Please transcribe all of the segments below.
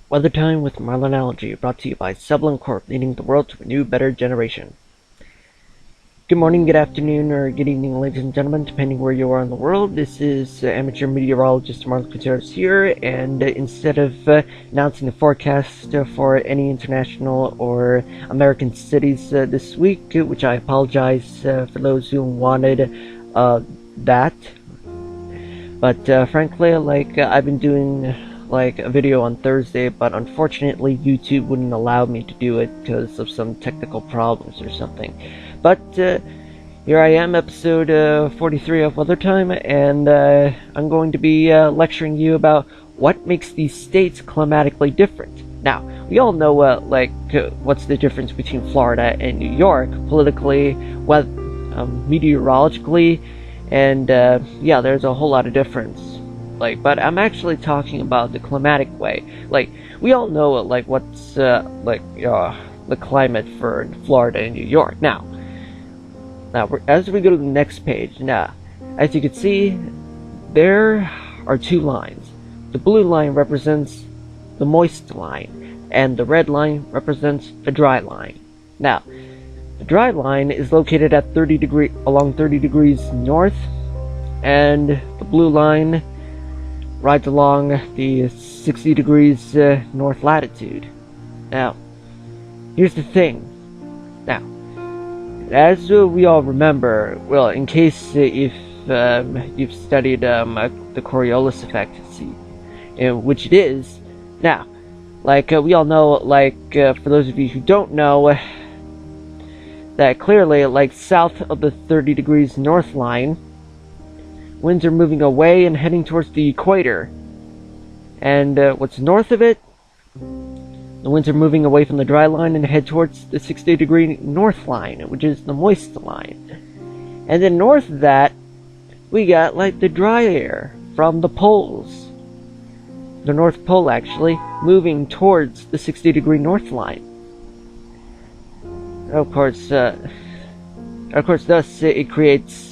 Weathertime with Marlonology, brought to you by Seblon Corp, leading the world to a new, better generation. Good morning, good afternoon, or good evening, ladies and gentlemen, depending where you are in the world. This is amateur meteorologist Marlon Contreras here, and instead of announcing the forecast for any international or American cities this week, which I apologize for those who wanted that, but frankly, I've been doing a video on Thursday, but unfortunately YouTube wouldn't allow me to do it because of some technical problems or something. But here I am, episode 43 of Weathertime, and I'm going to be lecturing you about what makes these states climatically different. Now, we all know what's the difference between Florida and New York politically, meteorologically, and yeah, there's a whole lot of difference. But I'm actually talking about the climatic way. We all know what's the climate for Florida and New York. Now, as we go to the next page, now, as you can see, there are two lines. The blue line represents the moist line, and the red line represents the dry line. Now, the dry line is located at along 30 degrees north, and the blue line rides along the 60 degrees north latitude. Now, here's the thing. Now, as we all remember, well, in case if you've studied the Coriolis effect, which it is. Now, we all know, for those of you who don't know, that clearly, south of the 30 degrees north line, winds are moving away and heading towards the equator. And what's north of it, the winds are moving away from the dry line and head towards the 60-degree north line, which is the moist line. And then north of that, we got the dry air from the poles. The North Pole, actually, moving towards the 60-degree north line. Of course, thus it creates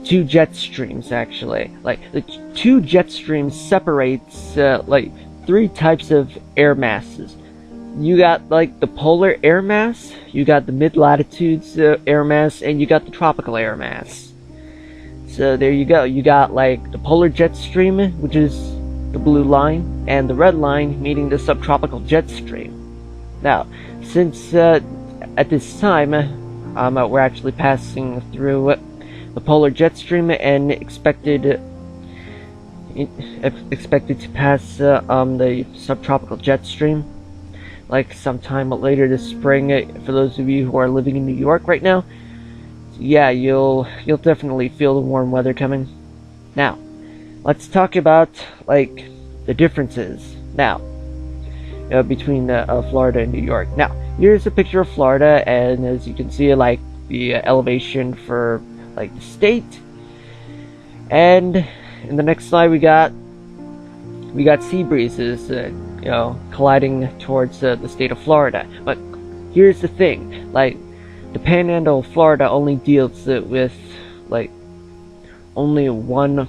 two jet streams, actually. The two jet streams separates three types of air masses. You got the polar air mass, you got the mid-latitudes air mass, and you got the tropical air mass. So there you go. You got the polar jet stream, which is the blue line, and the red line meaning the subtropical jet stream. Now, since at this time we're actually passing through the polar jet stream and expected to pass the subtropical jet stream sometime later this spring, for those of you who are living in New York right now. Yeah, you'll definitely feel the warm weather coming. Now, let's talk about the differences now between Florida and New York. Now, here's a picture of Florida, and as you can see, the elevation for the state. And in the next slide, we got sea breezes, colliding towards the state of Florida. But here's the thing: the Panhandle of Florida only deals with only one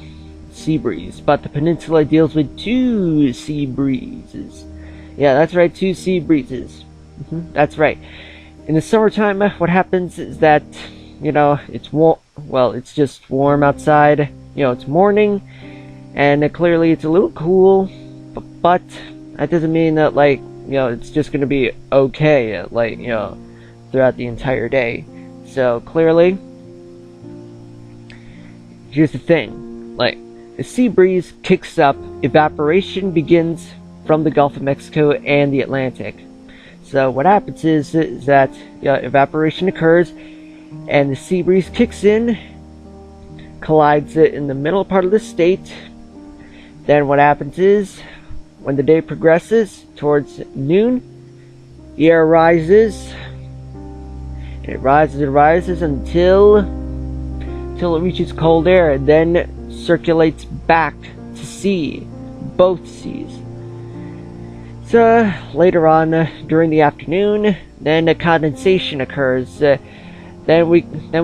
sea breeze, but the peninsula deals with two sea breezes. Yeah, that's right, two sea breezes. That's right. In the summertime, what happens is that it's warm. Well, it's just warm outside. It's morning, and clearly it's a little cool, but that doesn't mean that it's just going to be okay throughout the entire day. So clearly, here's the thing: the sea breeze kicks up, evaporation begins from the Gulf of Mexico and the Atlantic. So what happens is that evaporation occurs, and the sea breeze kicks in, collides it in the middle part of the state. Then what happens is, when the day progresses towards noon, the air rises. It rises until it reaches cold air, and then circulates back to sea, both seas. So later on during the afternoon, then a condensation occurs. Then we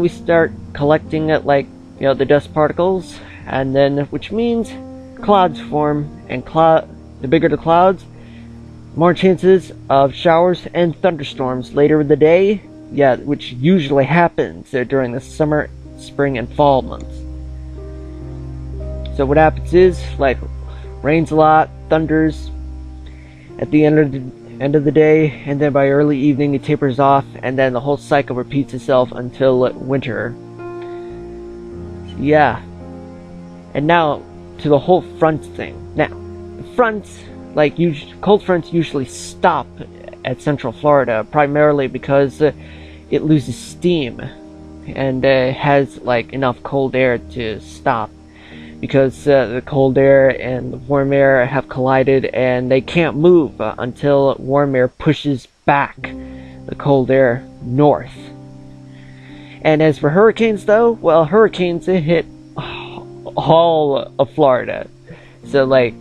start collecting the dust particles, and then which means clouds form, and the bigger the clouds, More chances of showers and thunderstorms later in the day, yeah, which usually happens during the summer, spring, and fall months. So what happens is, like, rains a lot, thunders at the end of the day, and then by early evening it tapers off, and then the whole cycle repeats itself until winter. So, yeah. And now to the whole front thing. Now, the fronts, like, cold fronts usually stop at Central Florida, primarily because it loses steam and has like enough cold air to stop, because the cold air and the warm air have collided and they can't move until warm air pushes back the cold air north. And as for hurricanes, though, well, hurricanes hit all of Florida. So like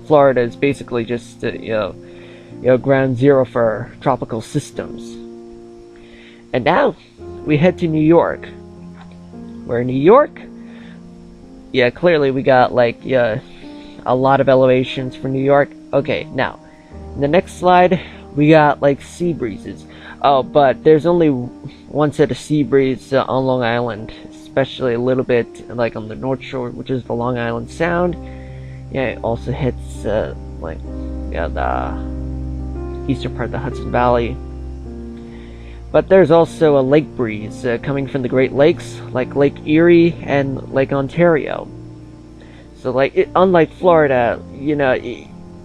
Florida is basically just ground zero for tropical systems. And now we head to New York. Where New York, yeah, clearly we got like a lot of elevations for New York. Okay, now in the next slide we got like sea breezes. Oh, but there's only one set of sea breeze on Long Island, especially a little bit like on the North Shore, which is the Long Island Sound. Yeah, it also hits the eastern part of the Hudson Valley. But there's also a lake breeze coming from the Great Lakes, like Lake Erie and Lake Ontario. So, like, unlike Florida,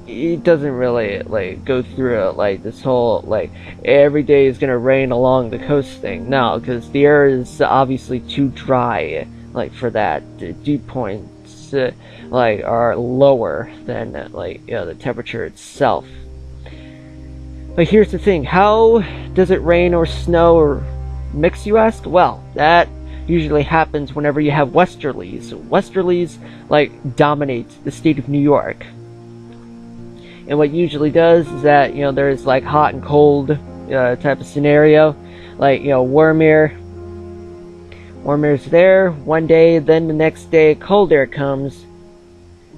it doesn't really like go through like this whole like every day is gonna rain along the coast thing. No, because the air is obviously too dry, like for that. Dew points like are lower than the temperature itself. But here's the thing: how does it rain or snow or mix, you ask? Well, that usually happens whenever you have westerlies. Westerlies like dominate the state of New York. And what usually does is that, there's like hot and cold type of scenario. Like, warm air's there one day, then the next day cold air comes,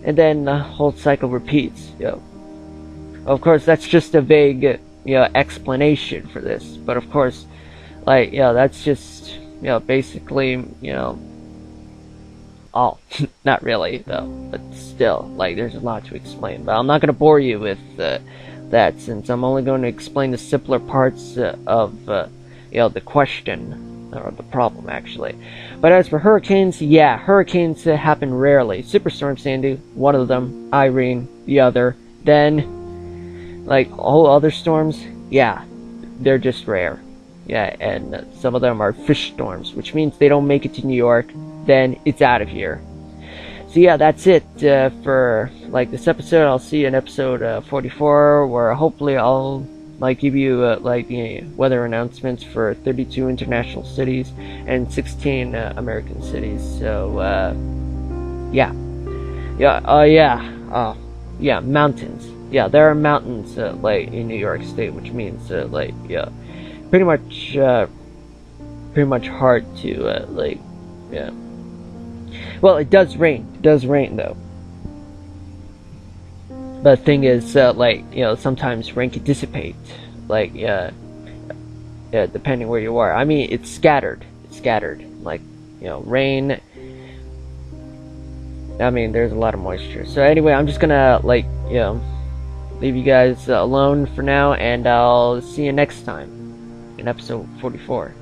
and then the whole cycle repeats. Of course, that's just a vague, explanation for this. But of course, that's just, basically, all. Not really, though, but still, there's a lot to explain. But I'm not going to bore you with that, since I'm only going to explain the simpler parts of, the question, or the problem, actually. But as for hurricanes, yeah, hurricanes happen rarely. Superstorm Sandy, one of them. Irene, the other. Then, all other storms, yeah, they're just rare. Yeah, and some of them are fish storms, which means they don't make it to New York, then it's out of here. So yeah, that's it for this episode. I'll see you in episode 44, where hopefully I'll give you the weather announcements for 32 international cities and 16 American cities. So mountains. Yeah, there are mountains in New York State, which means pretty much hard to Well, it does rain. It does rain, though. But the thing is, sometimes rain can dissipate. Depending where you are. I mean, it's scattered. It's scattered. Rain. I mean, there's a lot of moisture. So anyway, I'm just gonna, leave you guys alone for now, and I'll see you next time in episode 44.